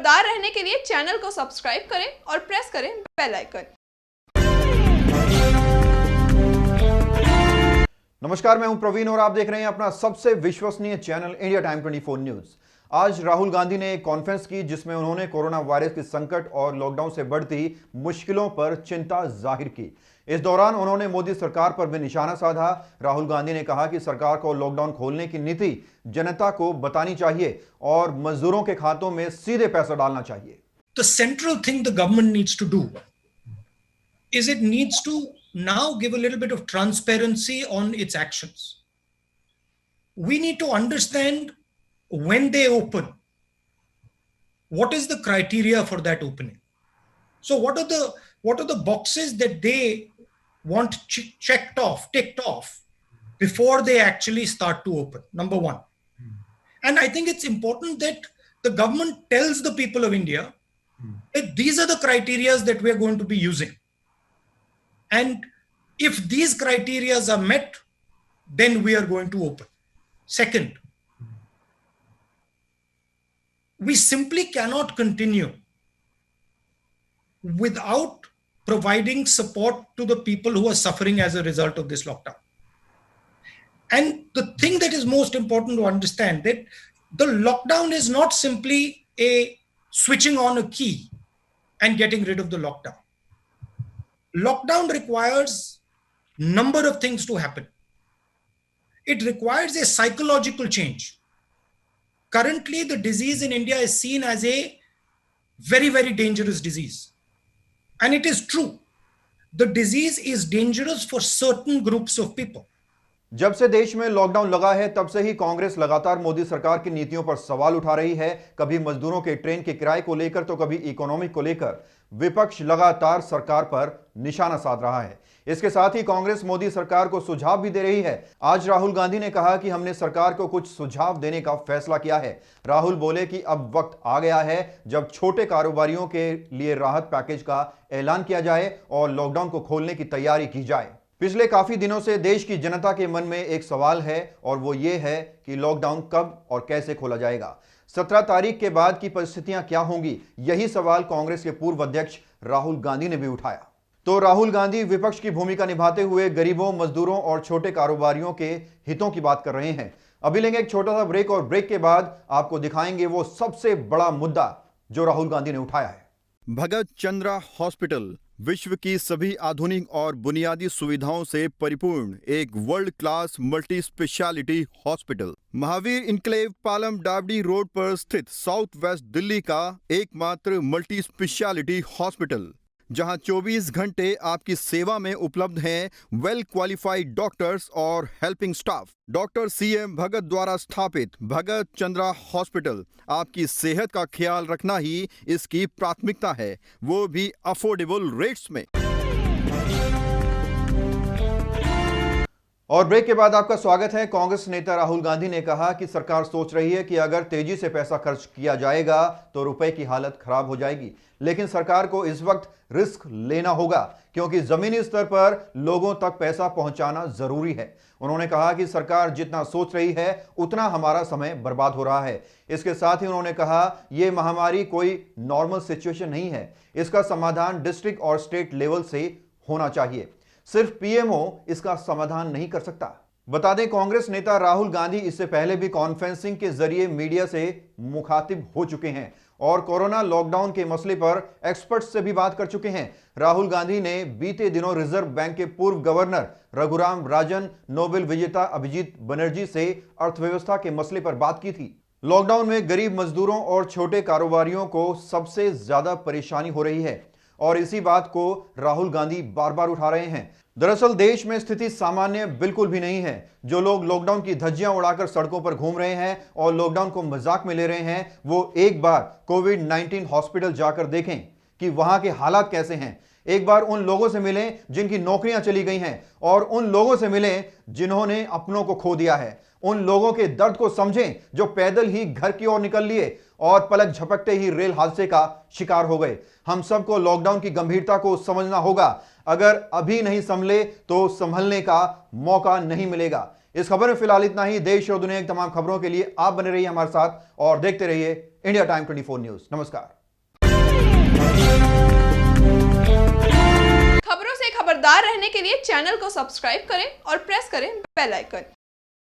लगातार रहने के लिए चैनल को सब्सक्राइब करें और प्रेस करें बेल आइकन। नमस्कार, मैं हूं प्रवीण और आप देख रहे हैं अपना सबसे विश्वसनीय चैनल इंडिया टाइम 24 न्यूज। आज राहुल गांधी ने एक कॉन्फ्रेंस की जिसमें उन्होंने कोरोना वायरस के संकट और लॉकडाउन से बढ़ती मुश्किलों पर चिंता जाहिर की। इस दौरान उन्होंने मोदी सरकार पर भी निशाना साधा। राहुल गांधी ने कहा कि सरकार को लॉकडाउन खोलने की नीति जनता को बतानी चाहिए और मजदूरों के खातों में सीधे पैसा डालना चाहिए। The central thing the government needs to do is it needs to now give a little bit of transparency on its actions. We need to understand when they open, what is the criteria for that opening. So what are the boxes that they want ticked off before they actually start to open, number one. And I think it's important that the government tells the people of India that these are the criteria that we are going to be using. And if these criteria are met, then we are going to open. Second, we simply cannot continue without providing support to the people who are suffering as a result of this lockdown. And the thing that is most important to understand that the lockdown is not simply a switching on a key and getting rid of the lockdown. Lockdown requires number of things to happen. It requires a psychological change. Currently, the disease in India is seen as a very, very dangerous disease. And it is true. The disease is dangerous for certain groups of people. जब से देश में lockdown लगा है तब से ही कांग्रेस लगातार मोदी सरकार की नीतियों पर सवाल उठा रही है। कभी मजदूरों के ट्रेन के किराए को लेकर तो कभी इकोनॉमी को लेकर विपक्ष लगातार सरकार पर निशाना साध रहा है। इसके साथ ही कांग्रेस मोदी सरकार को सुझाव भी दे रही है। आज राहुल गांधी ने कहा कि हमने सरकार को कुछ सुझाव देने का फैसला किया है। राहुल बोले कि अब वक्त आ गया है जब छोटे कारोबारियों के लिए राहत पैकेज का ऐलान किया जाए और लॉकडाउन को खोलने की तैयारी की जाए। पिछले काफी दिनों से देश की जनता के मन में एक सवाल है और वो ये है कि लॉकडाउन कब और कैसे खोला जाएगा। 17 तारीख के बाद की परिस्थितियां क्या होंगी, यही सवाल कांग्रेस के पूर्व अध्यक्ष राहुल गांधी ने भी उठाया। तो राहुल गांधी विपक्ष की भूमिका निभाते हुए गरीबों, मजदूरों और छोटे कारोबारियों के हितों की बात कर रहे हैं। अभी लेंगे एक छोटा सा ब्रेक और ब्रेक के बाद आपको दिखाएंगे वो सबसे बड़ा मुद्दा जो राहुल गांधी ने उठाया है। भगत चंद्रा हॉस्पिटल विश्व की सभी आधुनिक और बुनियादी सुविधाओं से परिपूर्ण एक world class multi speciality hospital Mahavir enclave Palam डावडी रोड पर स्थित साउथ वेस्ट दिल्ली का एकमात्र मल्टी स्पेशलिटी हॉस्पिटल, जहां 24 घंटे आपकी सेवा में उपलब्ध हैं वेल क्वालिफाइड डॉक्टर्स और हेल्पिंग स्टाफ। डॉक्टर CM भगत द्वारा स्थापित भगत चंद्रा हॉस्पिटल आपकी सेहत का ख्याल रखना ही इसकी प्राथमिकता है, वो भी अफोर्डेबल रेट्स में। और ब्रेक के बाद आपका स्वागत है। कांग्रेस नेता राहुल गांधी ने कहा कि सरकार सोच रही है कि अगर तेजी से पैसा खर्च किया जाएगा तो रुपए की हालत खराब हो जाएगी, लेकिन सरकार को इस वक्त रिस्क लेना होगा क्योंकि जमीनी स्तर पर लोगों तक पैसा पहुंचाना जरूरी है। उन्होंने कहा कि सरकार जितना सोच रही है उतना हमारा समय बर्बाद हो रहा है। इसके साथ ही उन्होंने कहा यह महामारी कोई नॉर्मल सिचुएशन नहीं है, इसका समाधान डिस्ट्रिक्ट और स्टेट लेवल से होना चाहिए, सिर्फ PMO इसका समाधान नहीं कर सकता। बता दें कांग्रेस नेता राहुल गांधी इससे पहले भी कॉन्फ्रेंसिंग के जरिए मीडिया से मुखातिब हो चुके हैं और कोरोना लॉकडाउन के मसले पर एक्सपर्ट्स से भी बात कर चुके हैं। राहुल गांधी ने बीते दिनों रिजर्व बैंक के पूर्व गवर्नर रघुराम राजन, नोबेल विजेता अभिजीत बनर्जी से अर्थव्यवस्था के मसले पर बात की थी। लॉकडाउन में गरीब मजदूरों और छोटे कारोबारियों को सबसे ज्यादा परेशानी हो रही है और इसी बात को राहुल गांधी बार बार उठा रहे हैं। दरअसल देश में स्थिति सामान्य बिल्कुल भी नहीं है। जो लोग लॉकडाउन की धज्जियां उड़ाकर सड़कों पर घूम रहे हैं और लॉकडाउन को मजाक में ले रहे हैं, वो एक बार कोविड-19 हॉस्पिटल जाकर देखें कि वहां के हालात कैसे हैं। एक बार उन लोगों से मिलें जिनकी नौकरियां चली गई हैं और उन लोगों से मिलें जिन्होंने अपनों को खो दिया है। उन लोगों के दर्द को समझें जो पैदल ही घर की ओर निकल लिए और पलक झपकते ही रेल हादसे का शिकार हो गए। हम सबको लॉकडाउन की गंभीरता को समझना होगा। अगर अभी नहीं संभले तो संभलने का मौका नहीं मिलेगा। इस खबर में फिलहाल इतना ही। देश और दुनिया की तमाम खबरों के लिए आप बने रहिए हमारे साथ और देखते रहिए इंडिया टाइम 24 न्यूज। नमस्कार। जानने के लिए चैनल को सब्सक्राइब करें और प्रेस करें बेल आइकन।